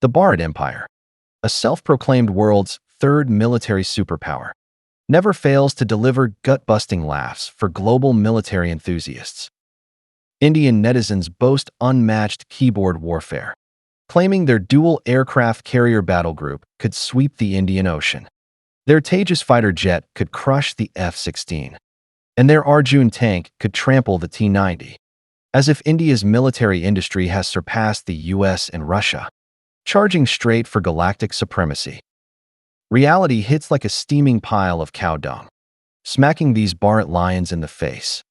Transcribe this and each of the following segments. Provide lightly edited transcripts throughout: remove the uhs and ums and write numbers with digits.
The Bharat Empire, a self-proclaimed world's third military superpower, never fails to deliver gut-busting laughs for global military enthusiasts. Indian netizens boast unmatched keyboard warfare, claiming their dual aircraft carrier battle group could sweep the Indian Ocean. Their Tejas fighter jet could crush the F-16, and their Arjun tank could trample the T-90. As if India's military industry has surpassed the US and Russia, charging straight for galactic supremacy. Reality hits like a steaming pile of cow dung, smacking these Bharat lions in the face.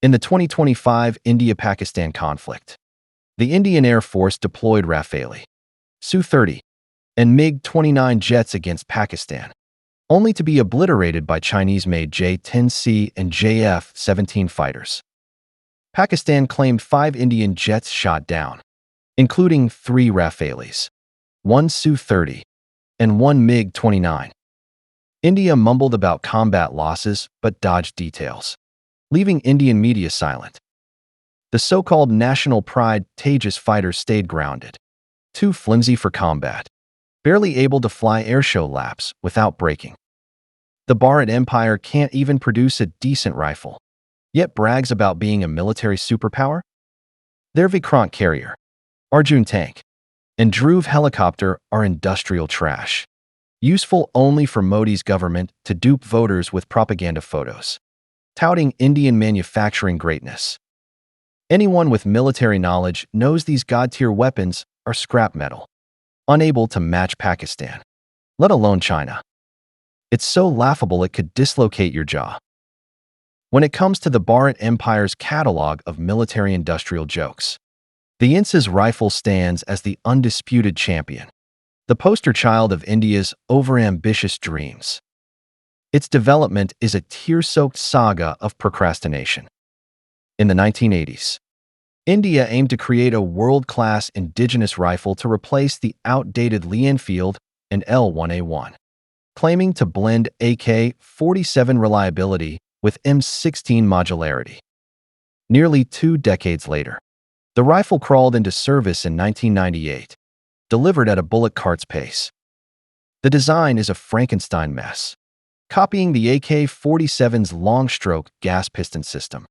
In the 2025 India-Pakistan conflict, the Indian Air Force deployed Rafale, Su-30, and MiG-29 jets against Pakistan, only to be obliterated by Chinese-made J-10C and JF-17 fighters. Pakistan claimed 5 Indian jets shot down, including 3 Rafales, 1 Su-30, and 1 MiG-29. India mumbled about combat losses but dodged details, leaving Indian media silent. The so-called national pride Tejas fighters stayed grounded, too flimsy for combat, barely able to fly airshow laps without breaking. The Bharat Empire can't even produce a decent rifle, yet brags about being a military superpower? Their Vikrant carrier, Arjun tank, and Dhruv helicopter are industrial trash, useful only for Modi's government to dupe voters with propaganda photos, touting Indian manufacturing greatness. Anyone with military knowledge knows these god-tier weapons are scrap metal, unable to match Pakistan, let alone China. It's so laughable it could dislocate your jaw. When it comes to the Bharat Empire's catalog of military-industrial jokes, the INSAS rifle stands as the undisputed champion, the poster child of India's overambitious dreams. Its development is a tear-soaked saga of procrastination. In the 1980s, India aimed to create a world-class indigenous rifle to replace the outdated Lee Enfield and L1A1, claiming to blend AK-47 reliability with M16 modularity. Nearly 2 decades later, the rifle crawled into service in 1998, delivered at a bullet cart's pace. The design is a Frankenstein mess, copying the AK-47's long-stroke gas piston system,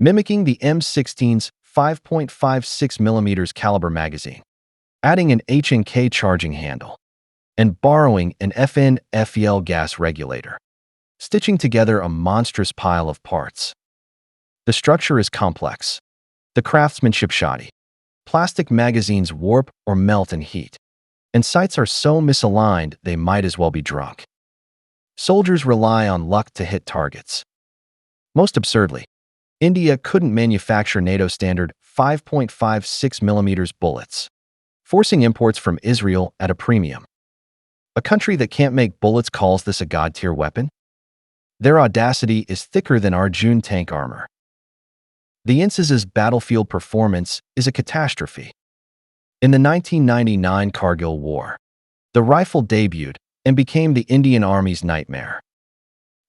mimicking the M16's 5.56mm caliber magazine, adding an H&K charging handle, and borrowing an FN/FEL gas regulator, stitching together a monstrous pile of parts. The structure is complex, the craftsmanship shoddy. Plastic magazines warp or melt in heat, and sights are so misaligned they might as well be drunk. Soldiers rely on luck to hit targets. Most absurdly, India couldn't manufacture NATO standard 5.56mm bullets, forcing imports from Israel at a premium. A country that can't make bullets calls this a god-tier weapon? Their audacity is thicker than Arjun tank armor. The INSAS's battlefield performance is a catastrophe. In the 1999 Kargil War, the rifle debuted and became the Indian Army's nightmare.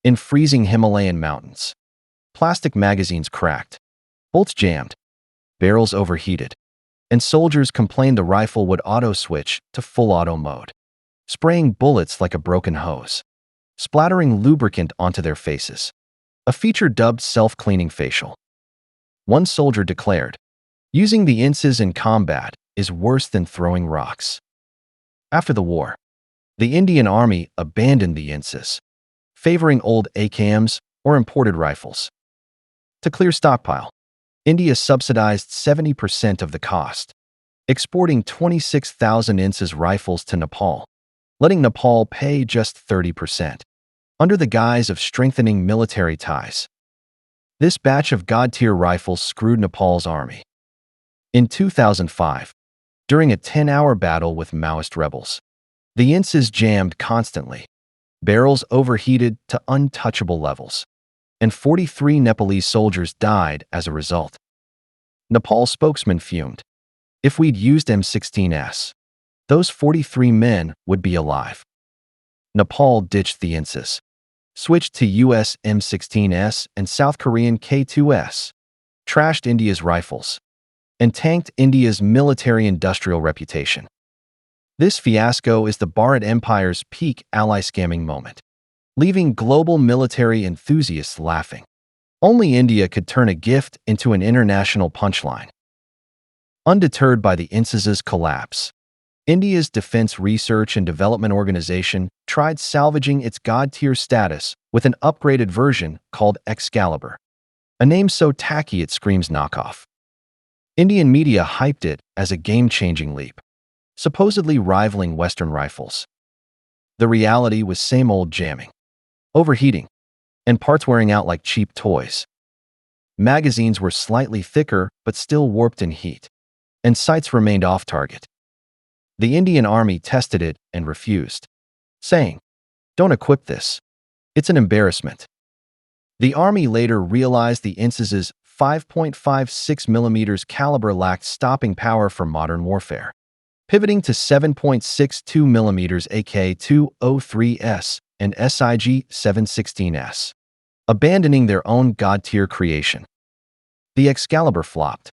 In freezing Himalayan mountains, plastic magazines cracked, bolts jammed, barrels overheated, and soldiers complained the rifle would auto-switch to full auto mode, spraying bullets like a broken hose, splattering lubricant onto their faces, a feature dubbed self-cleaning facial. One soldier declared, "Using the INSAS in combat is worse than throwing rocks." After the war, the Indian Army abandoned the INSAS, favoring old AKMs or imported rifles. To clear stockpile, India subsidized 70% of the cost, exporting 26,000 INSAS rifles to Nepal, letting Nepal pay just 30%, under the guise of strengthening military ties. This batch of god-tier rifles screwed Nepal's army. In 2005, during a 10-hour battle with Maoist rebels, the INSAS jammed constantly, barrels overheated to untouchable levels, and 43 Nepalese soldiers died as a result. Nepal spokesman fumed, "If we'd used M16s, those 43 men would be alive." Nepal ditched the INSAS, switched to US M16s and South Korean K2s, trashed India's rifles, and tanked India's military-industrial reputation. This fiasco is the Bharat Empire's peak ally scamming moment, leaving global military enthusiasts laughing. Only India could turn a gift into an international punchline. Undeterred by the INSAS's collapse, India's Defense Research and Development Organization tried salvaging its god-tier status with an upgraded version called Excalibur, a name so tacky it screams knockoff. Indian media hyped it as a game-changing leap, supposedly rivaling Western rifles. The reality was same old jamming, overheating, and parts wearing out like cheap toys. Magazines were slightly thicker but still warped in heat, and sights remained off-target. The Indian Army tested it and refused, saying, "Don't equip this. It's an embarrassment." The Army later realized the INSAS's 5.56mm caliber lacked stopping power for modern warfare, pivoting to 7.62mm AK-203S and SIG-716S, abandoning their own god-tier creation. The Excalibur flopped,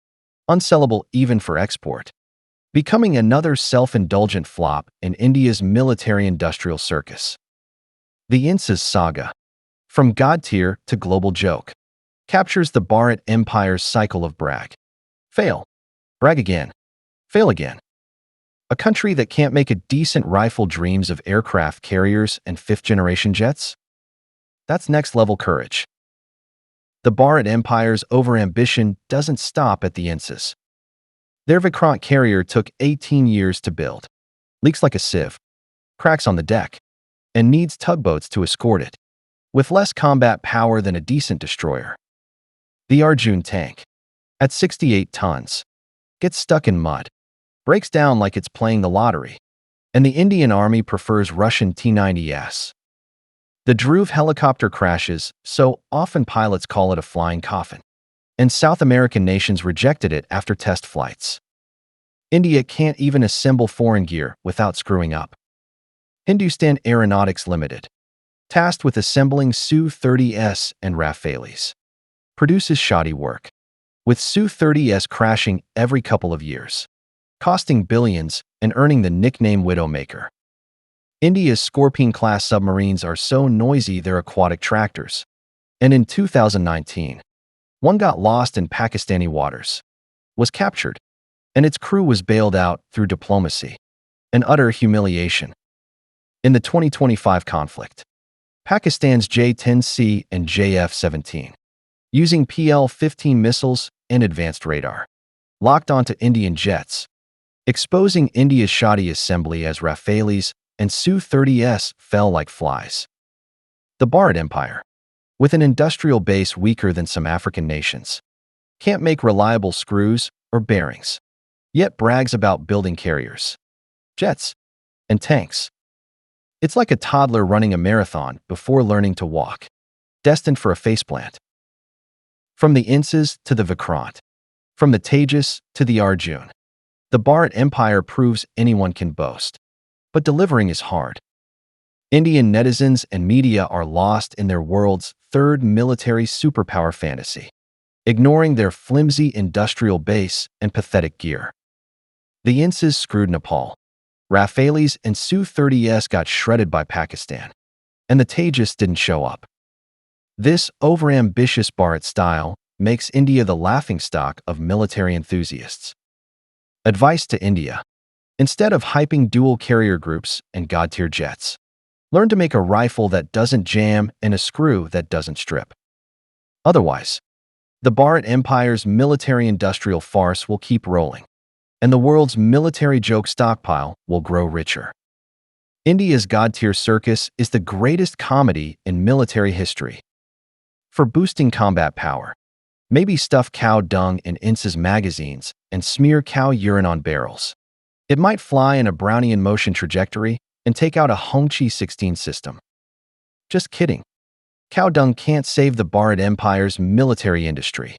unsellable even for export, becoming another self-indulgent flop in India's military-industrial circus. The INSAS saga, from god-tier to global joke, captures the Bharat Empire's cycle of brag, fail, brag again, fail again. A country that can't make a decent rifle dreams of aircraft carriers and fifth-generation jets? That's next-level courage. The Bharat Empire's overambition doesn't stop at the INSAS. Their Vikrant carrier took 18 years to build, leaks like a sieve, cracks on the deck, and needs tugboats to escort it, with less combat power than a decent destroyer. The Arjun tank, at 68 tons, gets stuck in mud, breaks down like it's playing the lottery, and the Indian Army prefers Russian T-90S. The Dhruv helicopter crashes, so often pilots call it a flying coffin, and South American nations rejected it after test flights. India can't even assemble foreign gear without screwing up. Hindustan Aeronautics Limited, tasked with assembling Su-30S and Rafales, produces shoddy work, with Su-30S crashing every couple of years, costing billions and earning the nickname Widowmaker. India's Scorpene-class submarines are so noisy they're aquatic tractors, and in 2019, one got lost in Pakistani waters, was captured, and its crew was bailed out through diplomacy, an utter humiliation. In the 2025 conflict, Pakistan's J-10C and JF-17, using PL-15 missiles and advanced radar, locked onto Indian jets, exposing India's shoddy assembly as Rafales and Su-30S fell like flies. The Bharat Empire, with an industrial base weaker than some African nations, can't make reliable screws or bearings, yet brags about building carriers, jets, and tanks. It's like a toddler running a marathon before learning to walk, destined for a faceplant. From the INSAS to the Vikrant, from the Tejas to the Arjun, the Bharat Empire proves anyone can boast, but delivering is hard. Indian netizens and media are lost in their world's third military superpower fantasy, ignoring their flimsy industrial base and pathetic gear. The INSAS screwed Nepal. Rafales and Su-30S got shredded by Pakistan, and the Tejas didn't show up. This overambitious Bharat style makes India the laughingstock of military enthusiasts. Advice to India: instead of hyping dual carrier groups and god-tier jets, learn to make a rifle that doesn't jam and a screw that doesn't strip. Otherwise, the Bharat Empire's military-industrial farce will keep rolling, and the world's military joke stockpile will grow richer. India's god-tier circus is the greatest comedy in military history. For boosting combat power, maybe stuff cow dung in INSAS magazines and smear cow urine on barrels. It might fly in a Brownian motion trajectory and take out a Hongqi 16 system. Just kidding. Cow dung can't save the Bharat Empire's military industry.